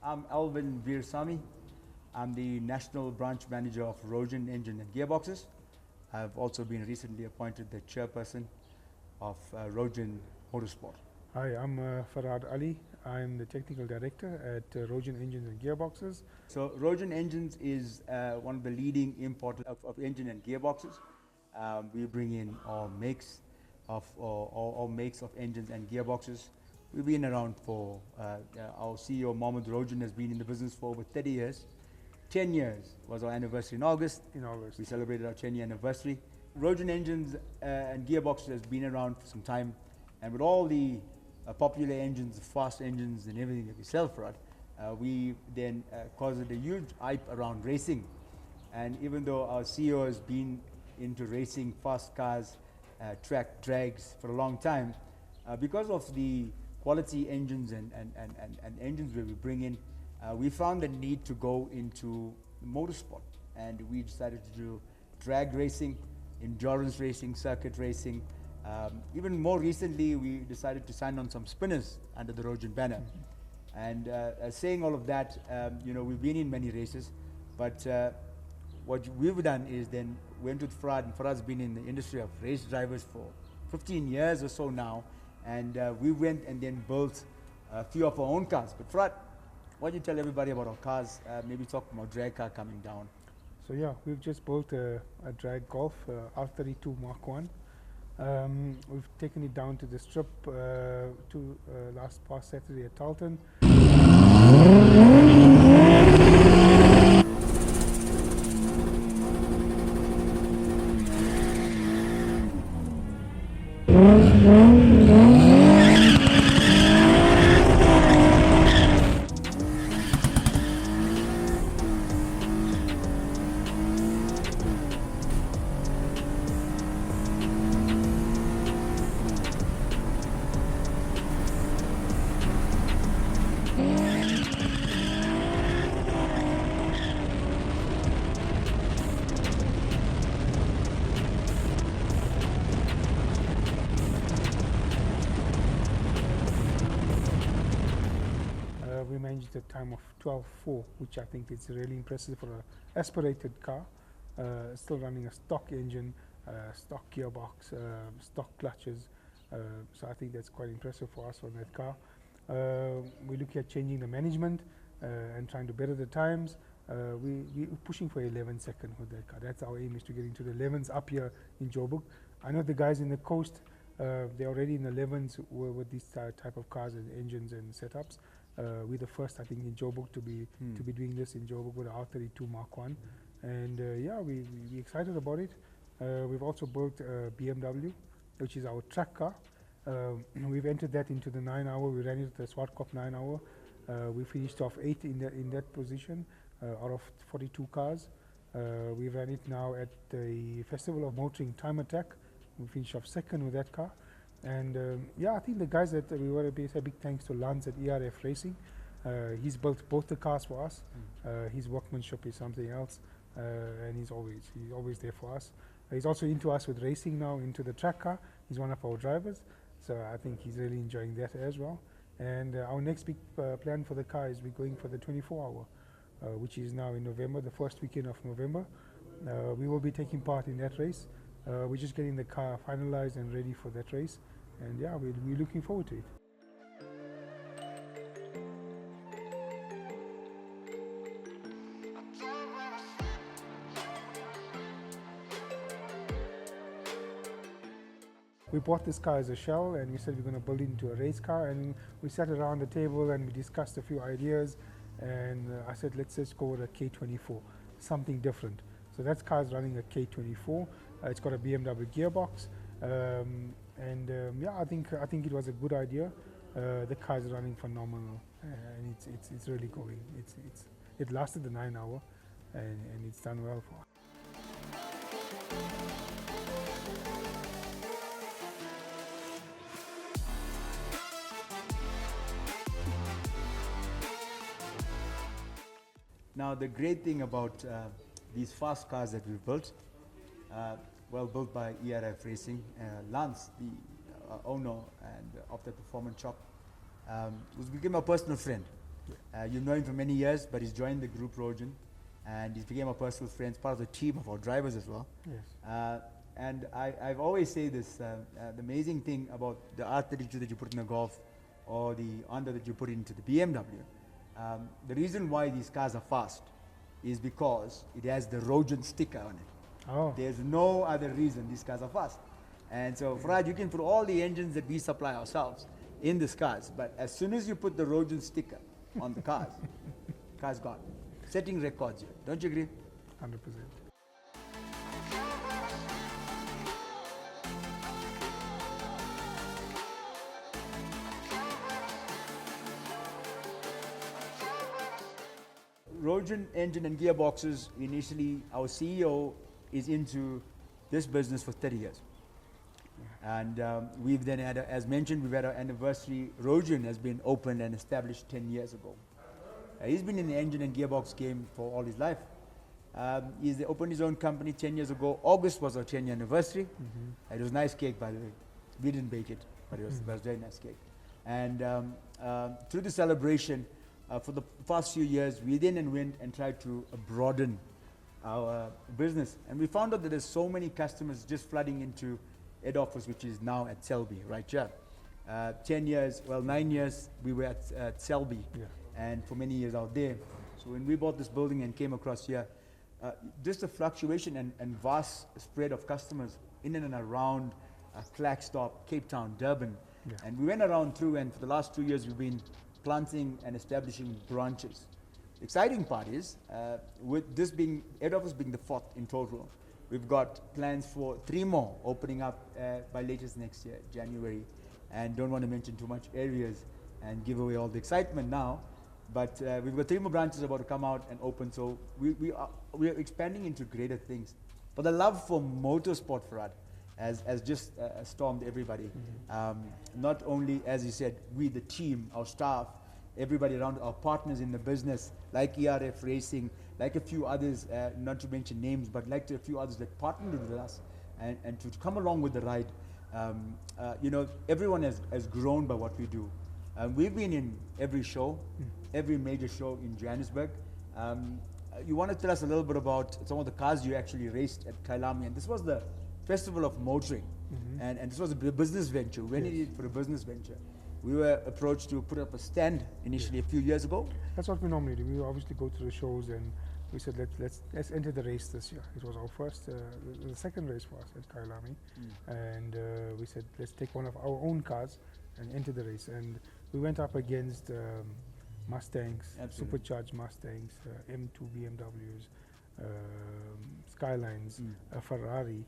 I'm Alvin Veersamy. I'm the National Branch Manager of Rojan Engine and Gearboxes. I've also been recently appointed the Chairperson of Rojan Motorsport. Hi, I'm Farhad Ali. I'm the Technical Director at Rojan Engines and Gearboxes. So Rojan Engines is one of the leading importers of engine and gearboxes. We bring in all makes of engines and gearboxes. We've been around for, our CEO Mohammed Rojan has been in the business for over 30 years. 10 years was our anniversary in August. We celebrated our 10-year anniversary. Rojan Engines and Gearboxes has been around for some time, and with all the popular engines, fast engines and everything that we sell for it, we then caused a huge hype around racing. And even though our CEO has been into racing fast cars, track drags for a long time, because of the quality engines and engines where we bring in, we found the need to go into motorsport, and we decided to do drag racing, endurance racing, circuit racing. Even more recently, we decided to sign on some spinners under the Rojan banner. And saying all of that, we've been in many races, but what we've done is then went with Farhad, and Farhad's been in the industry of race drivers for 15 years or so now, and we went and then built a few of our own cars. But Farhad, why don't you tell everybody about our cars, maybe talk about drag car coming down. So yeah, we've just built a drag Golf R32 Mk1. We've taken it down to the strip past Saturday at Tarleton. We managed a time of 12:4, which I think is really impressive for an aspirated car. Still running a stock engine, stock gearbox, stock clutches. So I think that's quite impressive for us on that car. We're looking at changing the management and trying to better the times. We're pushing for 11 seconds with that car. That's our aim, is to get into the 11s up here in Joburg. I know the guys in the coast, they're already in the 11s with these type of cars and engines and setups. We're the first, I think, in Joburg to be doing this in Joburg with the R32 Mk1, and yeah, we're excited about it. We've also built a BMW, which is our track car. We've entered that into the 9-hour. We ran it at the Swartkop 9-hour. We finished off 8 in that position out of 42 cars. We ran it now at the Festival of Motoring Time Attack. We finished off 2nd with that car. And yeah, I think the guys that we want to say big thanks to Lance at ERF Racing. He's built both the cars for us. His workmanship is something else, and he's always there for us. He's also into us with racing now, into the track car. He's one of our drivers, so I think he's really enjoying that as well. And our next big plan for the car is we're going for the 24-hour, which is now in November, the first weekend of November. We will be taking part in that race. We're just getting the car finalized and ready for that race. And yeah, we're looking forward to it. We bought this car as a shell, and we said we're going to build it into a race car. And we sat around the table and we discussed a few ideas. And I said, let's just go with a K24, something different. So that car is running a K24. It's got a BMW gearbox. Yeah, I think it was a good idea. The car is running phenomenal, and it's really going. It lasted the 9-hour, and it's done well for us. Now, the great thing about these fast cars that we've built, well built by ERF Racing, Lance, the owner and of the performance shop, was became a personal friend. You've known him for many years, but he's joined the group Rojan, and he's became a personal friend, part of the team of our drivers as well. Yes. And I've always say this, the amazing thing about the R32 that you put in the Golf or the Honda that you put into the BMW, the reason why these cars are fast is because it has the Rojan sticker on it. Oh. There's no other reason these cars are fast. And so, Farad, you can put all the engines that we supply ourselves in these cars, but as soon as you put the Rojan sticker on the cars, car's gone. Setting records here. Don't you agree? 100%. Rojan engine and gearboxes, initially our CEO is into this business for 30 years. And we've then had, as mentioned, we've had our anniversary. Rojan has been opened and established 10 years ago. He's been in the engine and gearbox game for all his life. He's opened his own company 10 years ago. August was our 10-year anniversary. It was nice cake, by the way. We didn't bake it, but it was a very nice cake. And through the celebration, for the past few years, we then went and tried to broaden our business. And we found out that there's so many customers just flooding into head office, which is now at Selby, right here. 10 years, well, 9 years, we were at Selby, and for many years out there. So when we bought this building and came across here, just a fluctuation and vast spread of customers in and around Clackstop, Cape Town, Durban. And we went around through, and for the last 2 years, we've been planting and establishing branches. The exciting part is, with this being, head office being the 4th in total, we've got plans for 3 more opening up by latest next year, January. And don't want to mention too much areas and give away all the excitement now. But we've got 3 more branches about to come out and open. So we are expanding into greater things. But the love for motorsport, Farad, has just stormed everybody. Not only, as you said, we, the team, our staff, everybody around, our partners in the business, like ERF Racing, like a few others, not to mention names, but like a few others that partnered with us and to come along with the ride. You know, everyone has grown by what we do. We've been in every show, every major show in Johannesburg. You want to tell us a little bit about some of the cars you actually raced at Kailami, and this was the Festival of Motoring, and this was a business venture. We went in it for a business venture. We were approached to put up a stand initially a few years ago. That's what we normally do. We obviously go to the shows, and we said let's enter the race this year. It was our first, the second race for us at Kailami, and we said let's take one of our own cars and enter the race. And we went up against Mustangs, supercharged Mustangs, M2 BMWs, Skylines, a Ferrari.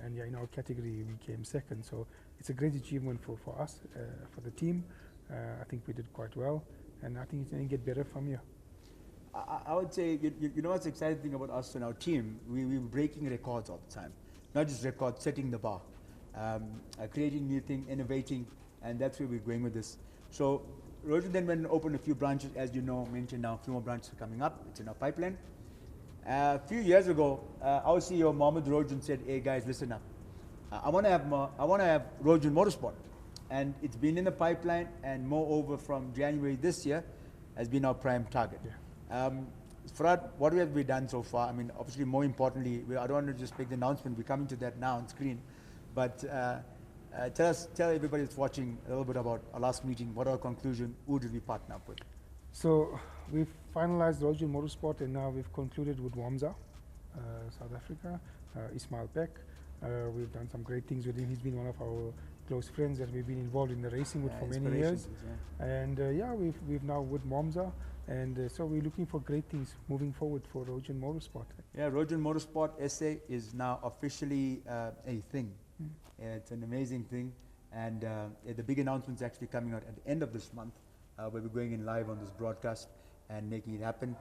And yeah, in our category we came second, so it's a great achievement for us, for the team. I think we did quite well, and I think it's going to get better from here. I would say, you know what's the exciting thing about us and our team? We're breaking records all the time. Not just records, setting the bar, creating new things, innovating, and that's where we're going with this. So Rojan then went and opened a few branches, as you know, mentioned now, a few more branches are coming up. It's in our pipeline. A few years ago, our CEO Mohammed Rojan said, "Hey guys, listen up. I want to have Rojan Motorsport," and it's been in the pipeline. And moreover, from January this year, has been our prime target. Farad, what have we done so far? I mean, obviously, more importantly, I don't want to just make the announcement. We're coming to that now on screen, but tell everybody that's watching a little bit about our last meeting. What our conclusion? Who did we partner up with? So we've finalized Rojan Motorsport, and now we've concluded with WZASA, South Africa, Ismail Beck. We've done some great things with him. He's been one of our close friends that we've been involved in the racing with for many years. And yeah, we've now with WZASA, and so we're looking for great things moving forward for Rojan Motorsport. Yeah, Rojan Motorsport SA is now officially a thing. It's an amazing thing, and the big announcement's actually coming out at the end of this month. Where we're going in live on this broadcast and making it happen.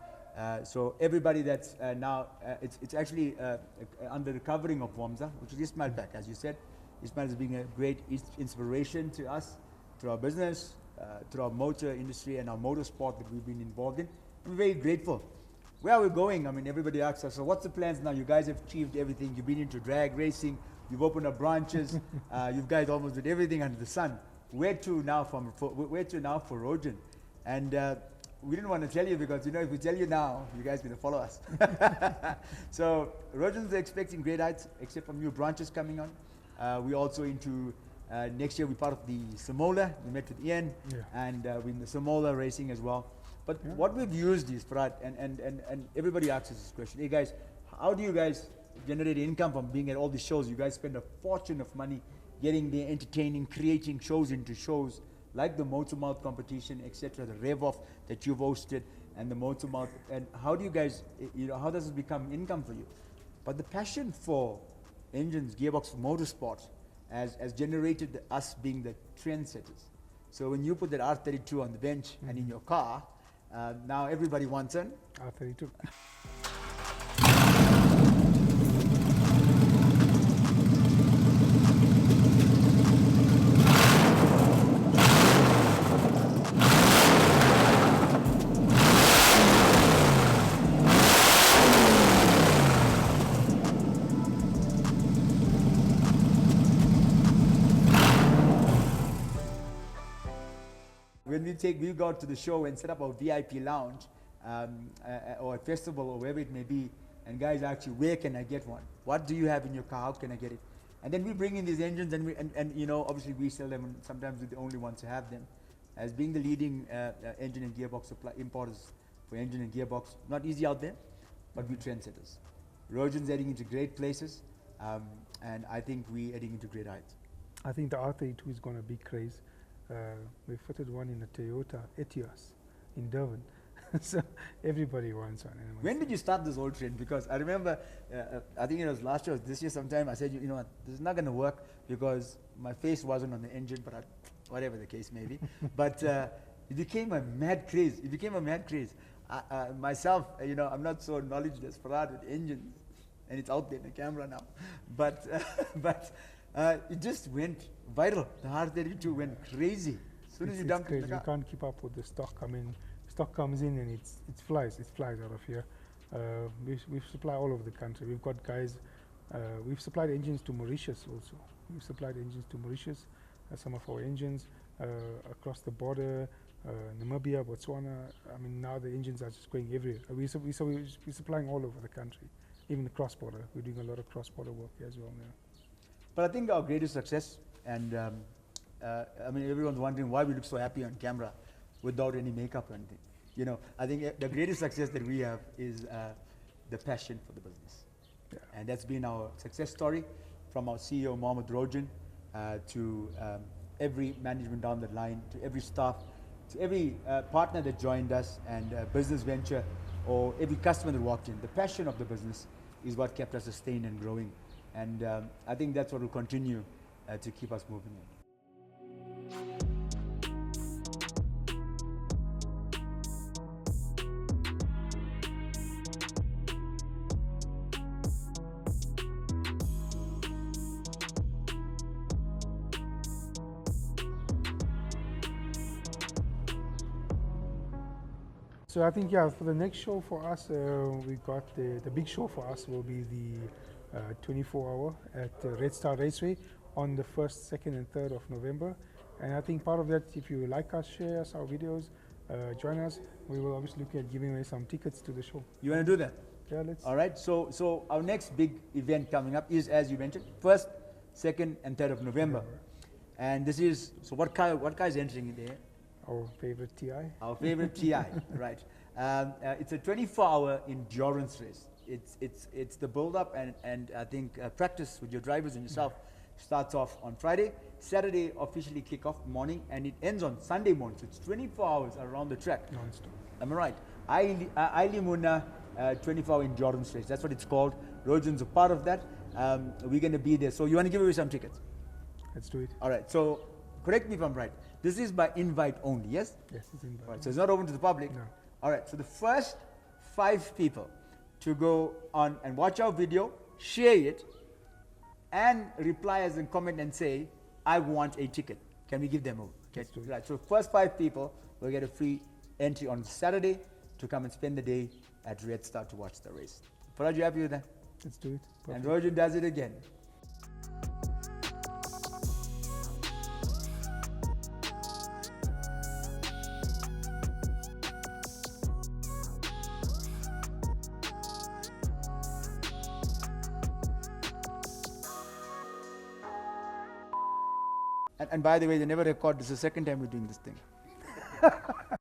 So everybody that's now, it's actually under the covering of WZASA, which is Ismail Beck, as you said. Ismail is being a great inspiration to us, to our business, to our motor industry and our motorsport that we've been involved in. I'm very grateful. Where are we going? I mean, everybody asks us, so what's the plans now? You guys have achieved everything. You've been into drag racing. You've opened up branches. You guys almost did everything under the sun. Where to now for Rojan? And we didn't want to tell you because, if we tell you now, you guys are going to follow us. So Rojan's expecting great heights, except for new branches coming on. We're also into, next year we're part of the Samola. We met with Ian, and we're in the Samola racing as well. But what we've used is, Farad, and everybody asks us this question, hey guys, how do you guys generate income from being at all these shows? You guys spend a fortune of money getting there, entertaining, creating shows into shows, like the Motormouth competition, etc., the Rev-Off that you've hosted, and the Motormouth. And how do you guys, how does it become income for you? But the passion for engines, gearbox, motorsport, has generated us being the trendsetters. So when you put that R32 on the bench and in your car, now everybody wants an R32. When we go to the show and set up our VIP lounge, or a festival or wherever it may be, and guys actually, where can I get one? What do you have in your car? How can I get it? And then we bring in these engines, and obviously we sell them, and sometimes we're the only ones to have them. As being the leading engine and gearbox importers for engine and gearbox, not easy out there, but we're trendsetters. Rojan's heading into great places, and I think we're heading into great heights. I think the R32 is going to be crazy. We fitted one in a Toyota Etios in Durban. So everybody wants one. When did you start this whole trend? Because I remember, I think it was last year, this year sometime, I said, you know what, this is not going to work because my face wasn't on the engine, but whatever the case may be. But it became a mad craze. It became a mad craze. Myself, I'm not so knowledgeable as Farad with engines, and it's out there in the camera now. But it just went viral. The R32 went crazy. As soon as you dump it in the car. You can't keep up with the stock. I mean, stock comes in and it flies out of here. We've supplied all over the country. We've got guys. We've supplied engines to Mauritius also. We've supplied engines to Mauritius. Some of our engines across the border, Namibia, Botswana. I mean, now the engines are just going everywhere. We're supplying all over the country, even the cross-border. We're doing a lot of cross-border work here as well now. But I think our greatest success, and I mean, everyone's wondering why we look so happy on camera without any makeup or anything. I think the greatest success that we have is the passion for the business. Yeah. And that's been our success story, from our CEO, Mohammed Rojan, to every management down the line, to every staff, to every partner that joined us, and business venture, or every customer that walked in. The passion of the business is what kept us sustained and growing. And I think that's what will continue to keep us moving on. So I think, for the next show for us, we got the big show for us will be the 24-hour at Red Star Raceway on the 1st, 2nd, and 3rd of November. And I think part of that, if you like us, share us, our videos, join us. We will obviously look at giving away some tickets to the show. You want to do that? Yeah, let's. All right. So our next big event coming up is, as you mentioned, 1st, 2nd, and 3rd of November. And this is, so what car is entering in there? Our favorite TI. Our favorite TI, right. It's a 24-hour endurance race. It's the build-up and I think practice with your drivers and yourself starts off on Friday. Saturday officially kick off morning, and it ends on Sunday morning. So it's 24 hours around the track. Non-stop. Am I right? Aili Muna 24-hour endurance race. That's what it's called. Rojan's a part of that. We're going to be there. So you want to give away some tickets? Let's do it. All right. So correct me if I'm right. This is by invite only, yes? Yes, it's invite. Right, so it's not open to the public? No. All right, so the first 5 people to go on and watch our video, share it, and reply as a comment and say, I want a ticket. Can we give them over? Let's do it. Right, so first 5 people will get a free entry on Saturday to come and spend the day at Red Star to watch the race. Farad, you happy with that? Let's do it. Perfect. And Rojan does it again. And by the way, they never record. This is the second time we're doing this thing.